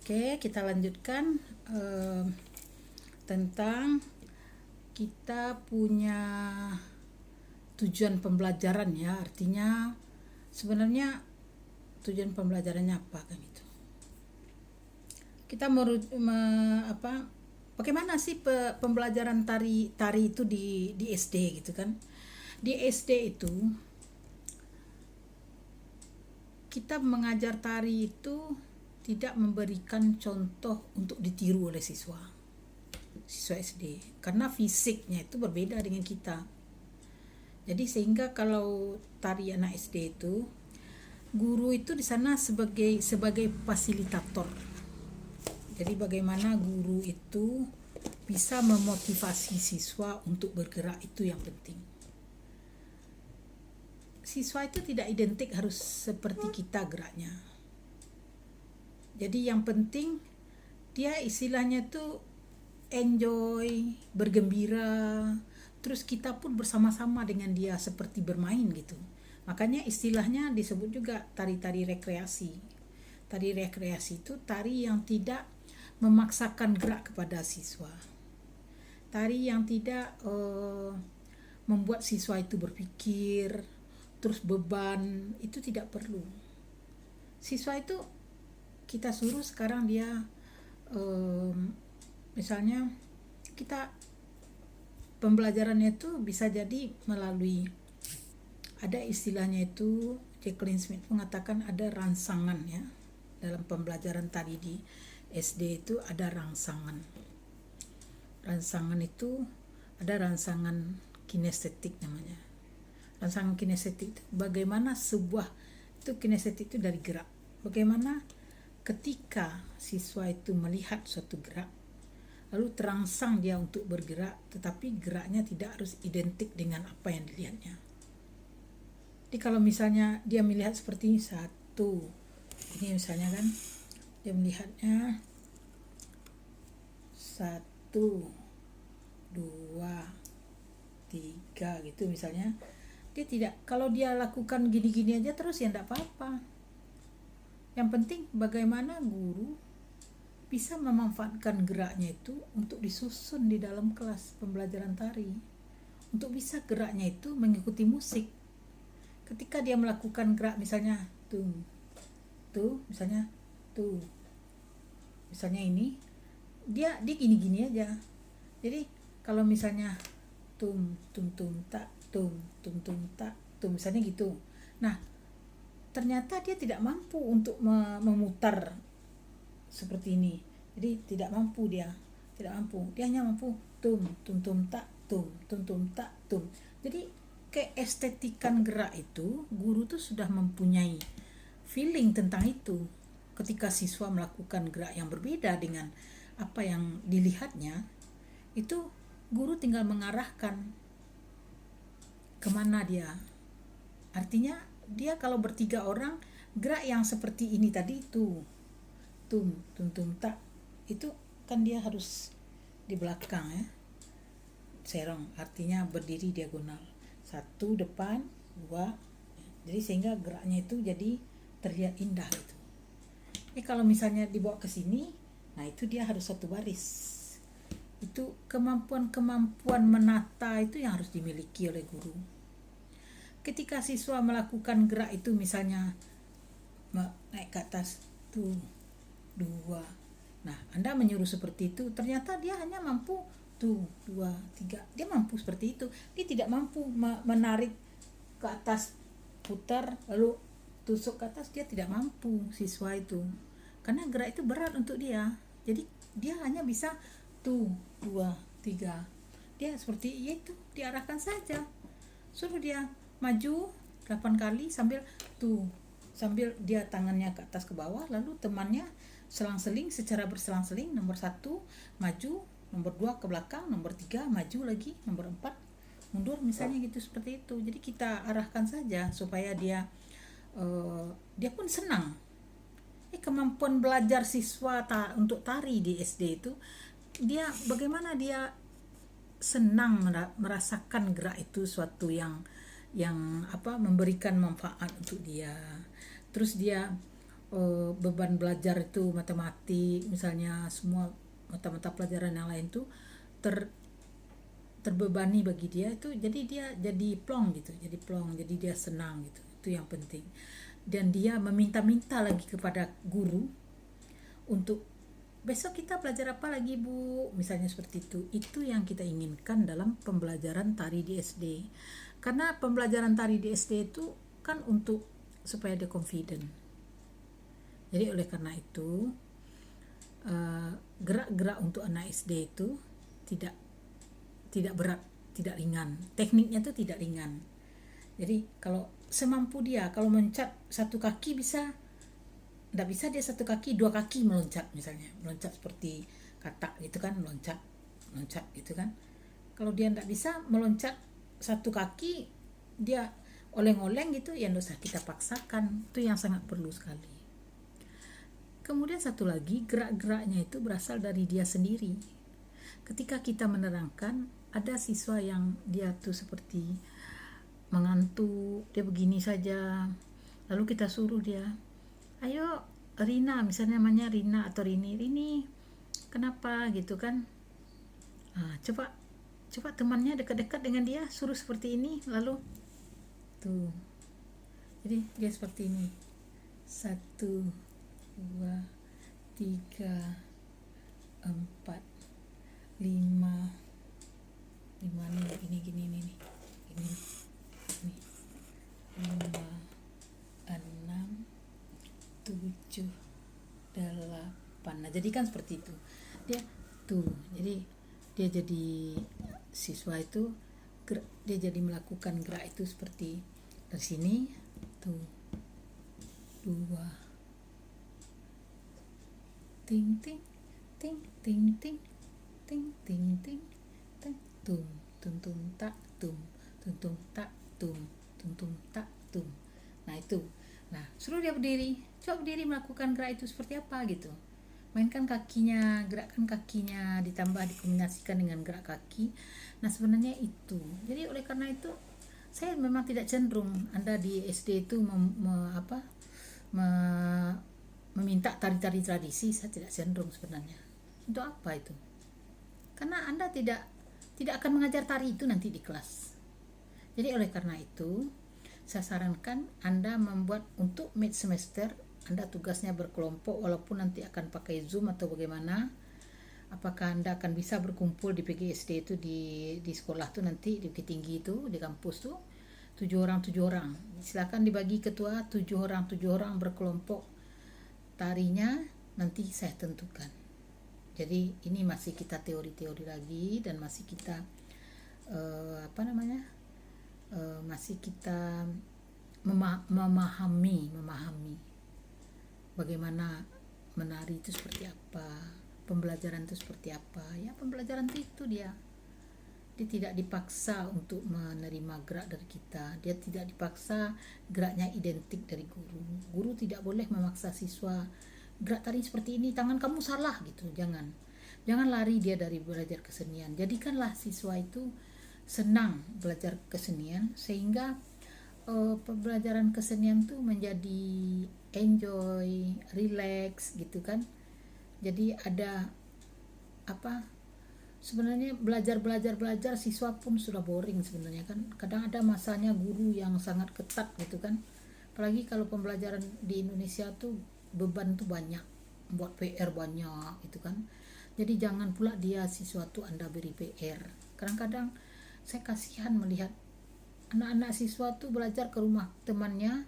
Oke, kita lanjutkan tentang kita punya tujuan pembelajaran ya. Artinya sebenarnya tujuan pembelajarannya apa kan itu. Kita bagaimana sih pembelajaran tari itu di SD gitu kan. Di SD itu kita mengajar tari itu tidak memberikan contoh untuk ditiru oleh siswa SD karena fisiknya itu berbeda dengan kita. Jadi sehingga kalau tari anak SD itu guru itu di sana sebagai fasilitator. Jadi bagaimana guru itu bisa memotivasi siswa untuk bergerak, itu yang penting. Siswa itu tidak identik harus seperti kita geraknya. Jadi yang penting dia istilahnya tuh enjoy, bergembira, terus kita pun bersama-sama dengan dia seperti bermain gitu. Makanya istilahnya disebut juga tari-tari rekreasi. Tari rekreasi itu tari yang tidak memaksakan gerak kepada siswa. Tari yang tidak membuat siswa itu berpikir, terus beban, itu tidak perlu. Siswa itu kita suruh sekarang dia misalnya kita pembelajarannya itu bisa jadi melalui ada istilahnya itu Jacqueline Smith mengatakan ada rangsangan ya. Dalam pembelajaran tadi di SD itu ada rangsangan. Rangsangan itu ada rangsangan kinestetik namanya. Rangsangan kinestetik itu bagaimana sebuah itu kinestetik itu dari gerak. Bagaimana ketika siswa itu melihat suatu gerak lalu terangsang dia untuk bergerak, tetapi geraknya tidak harus identik dengan apa yang dilihatnya. Jadi kalau misalnya dia melihat seperti ini, satu, ini misalnya kan, dia melihatnya satu, dua, tiga gitu misalnya, dia tidak, kalau dia lakukan gini-gini aja terus ya enggak apa-apa. Yang penting bagaimana guru bisa memanfaatkan geraknya itu untuk disusun di dalam kelas pembelajaran tari. Untuk bisa geraknya itu mengikuti musik. Ketika dia melakukan gerak misalnya misalnya misalnya ini, dia gini-gini aja. Jadi kalau misalnya tum tak misalnya gitu. Nah, ternyata dia tidak mampu untuk memutar seperti ini. Jadi tidak mampu dia hanya mampu tum tak tum. Jadi keestetikan gerak itu guru tuh sudah mempunyai feeling tentang itu. Ketika siswa melakukan gerak yang berbeda dengan apa yang dilihatnya, itu guru tinggal mengarahkan kemana dia. Artinya dia kalau bertiga orang gerak yang seperti ini tadi itu tum tak itu kan dia harus di belakang ya, serong, artinya berdiri diagonal, satu depan, dua, jadi sehingga geraknya itu jadi terlihat indah gitu. Kalau misalnya dibawa ke sini, nah itu dia harus satu baris. Itu kemampuan menata itu yang harus dimiliki oleh guru. Ketika siswa melakukan gerak itu misalnya naik ke atas tuh, dua, nah Anda menyuruh seperti itu, ternyata dia hanya mampu tuh, dua, tiga, dia mampu seperti itu. Dia tidak mampu menarik ke atas, putar lalu tusuk ke atas, dia tidak mampu siswa itu, karena gerak itu berat untuk dia. Jadi dia hanya bisa tuh, dua, tiga, dia seperti itu, diarahkan saja, suruh dia maju 8 kali sambil dia tangannya ke atas ke bawah, lalu temannya selang-seling secara berselang-seling, nomor 1 maju, nomor 2 ke belakang, nomor 3 maju lagi, nomor 4 mundur misalnya gitu, seperti itu. Jadi kita arahkan saja supaya dia pun senang. Kemampuan belajar siswa untuk tari di SD itu, dia bagaimana dia senang merasakan gerak itu suatu yang memberikan manfaat untuk dia. Terus dia beban belajar itu matematik misalnya, semua mata-mata pelajaran yang lain tuh ter terbebani bagi dia itu, jadi dia jadi plong gitu, jadi plong, jadi dia senang gitu, itu yang penting. Dan dia meminta-minta lagi kepada guru untuk besok kita belajar apa lagi bu, misalnya seperti itu yang kita inginkan dalam pembelajaran tari di SD. Karena pembelajaran tari di SD itu kan untuk supaya dia confident. Jadi oleh karena itu gerak-gerak untuk anak SD itu tidak tidak berat, tidak ringan. Tekniknya itu tidak ringan. Jadi kalau semampu dia, kalau mencat satu kaki bisa, tidak bisa dia satu kaki, dua kaki meloncat misalnya, meloncat seperti katak gitu kan, meloncat, meloncat gitu kan. Kalau dia tidak bisa meloncat satu kaki, dia oleng-oleng gitu, ya tidak usah kita paksakan, itu yang sangat perlu sekali. Kemudian satu lagi, gerak-geraknya itu berasal dari dia sendiri. Ketika kita menerangkan, ada siswa yang dia tuh seperti mengantuk, dia begini saja, lalu kita suruh dia, ayo Rina, misalnya namanya Rina atau Rini, kenapa gitu kan, coba temannya dekat-dekat dengan dia, suruh seperti ini, lalu tuh, jadi dia seperti ini, 1, 2, 3, 4, 5 nih, ini gini nih, ini 5, 6, 7, 8. Nah jadi kan seperti itu, dia tuh, jadi dia jadi siswa itu dia jadi melakukan gerak itu seperti dari sini tuh, 2, ting ting ting ting ting ting ting ting ting, tum tum tum tak tum tum tum tak tum tum tum tak tum. Nah itu, nah suruh dia berdiri, coba berdiri melakukan gerak itu seperti apa gitu, mainkan kakinya, gerakkan kakinya, ditambah dikombinasikan dengan gerak kaki. Nah sebenarnya itu, jadi oleh karena itu saya memang tidak cenderung Anda di SD itu meminta tari-tari tradisi, saya tidak cenderung sebenarnya. Untuk apa itu? Karena Anda tidak akan mengajar tari itu nanti di kelas. Jadi oleh karena itu saya sarankan Anda membuat untuk mid semester, Anda tugasnya berkelompok, walaupun nanti akan pakai Zoom atau bagaimana. Apakah Anda akan bisa berkumpul di PGSD itu, di sekolah tuh nanti, di Bukit Tinggi itu, di kampus tuh 7 orang. Silakan dibagi ketua 7 orang berkelompok. Tarinya nanti saya tentukan. Jadi ini masih kita teori-teori lagi, dan masih kita masih kita memahami bagaimana menari itu seperti apa, pembelajaran itu seperti apa. Ya pembelajaran itu dia tidak dipaksa untuk menerima gerak dari kita, dia tidak dipaksa geraknya identik dari guru tidak boleh memaksa siswa gerak tari seperti ini, tangan kamu salah gitu, jangan lari dia dari belajar kesenian. Jadikanlah siswa itu senang belajar kesenian, sehingga pembelajaran kesenian tuh menjadi enjoy, relax gitu kan. Jadi ada sebenarnya belajar siswa pun sudah boring sebenarnya kan. Kadang ada masanya guru yang sangat ketat gitu kan. Apalagi kalau pembelajaran di Indonesia tuh beban tuh banyak, buat PR banyak gitu kan. Jadi jangan pula dia siswa tuh Anda beri PR. Kadang-kadang saya kasihan melihat anak-anak siswa tuh belajar ke rumah temannya,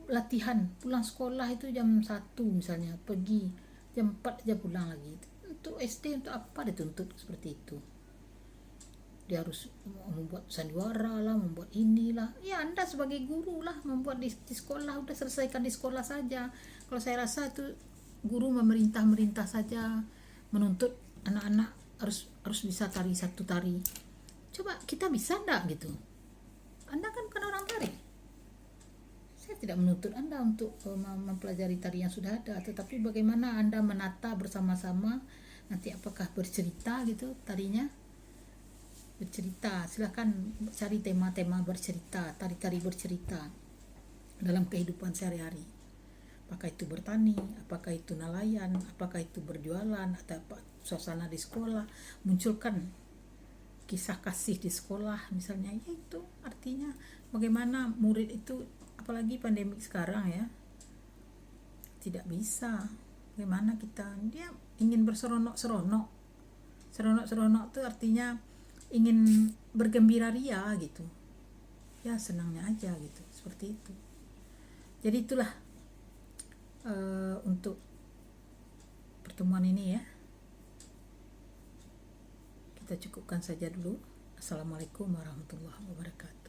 latihan, pulang sekolah itu jam 1 misalnya, pergi jam 4 aja pulang lagi. Untuk SD untuk apa dituntut seperti itu? Dia harus membuat sandiwara lah, membuat inilah. Ya Anda sebagai guru lah membuat di sekolah, udah selesaikan di sekolah saja. Kalau saya rasa itu guru memerintah saja, menuntut anak-anak harus bisa tari satu tari. Coba kita bisa enggak gitu? Anda kan bukan orang tari. Saya tidak menuntut Anda untuk mempelajari tari yang sudah ada, tetapi bagaimana Anda menata bersama-sama, nanti apakah bercerita gitu tarinya, bercerita, silahkan cari tema-tema bercerita, tari-tari bercerita dalam kehidupan sehari-hari. apakah itu bertani, apakah itu nelayan, apakah itu berjualan, atau apa, suasana di sekolah, munculkan kisah kasih di sekolah misalnya. Ya itu artinya bagaimana murid itu, apalagi pandemi sekarang ya, tidak bisa. Bagaimana dia ingin berseronok-seronok. Seronok-seronok itu artinya ingin bergembira ria gitu. Ya senangnya aja gitu, seperti itu. Jadi itulah untuk pertemuan ini ya. Kita cukupkan saja dulu. Assalamualaikum warahmatullahi wabarakatuh.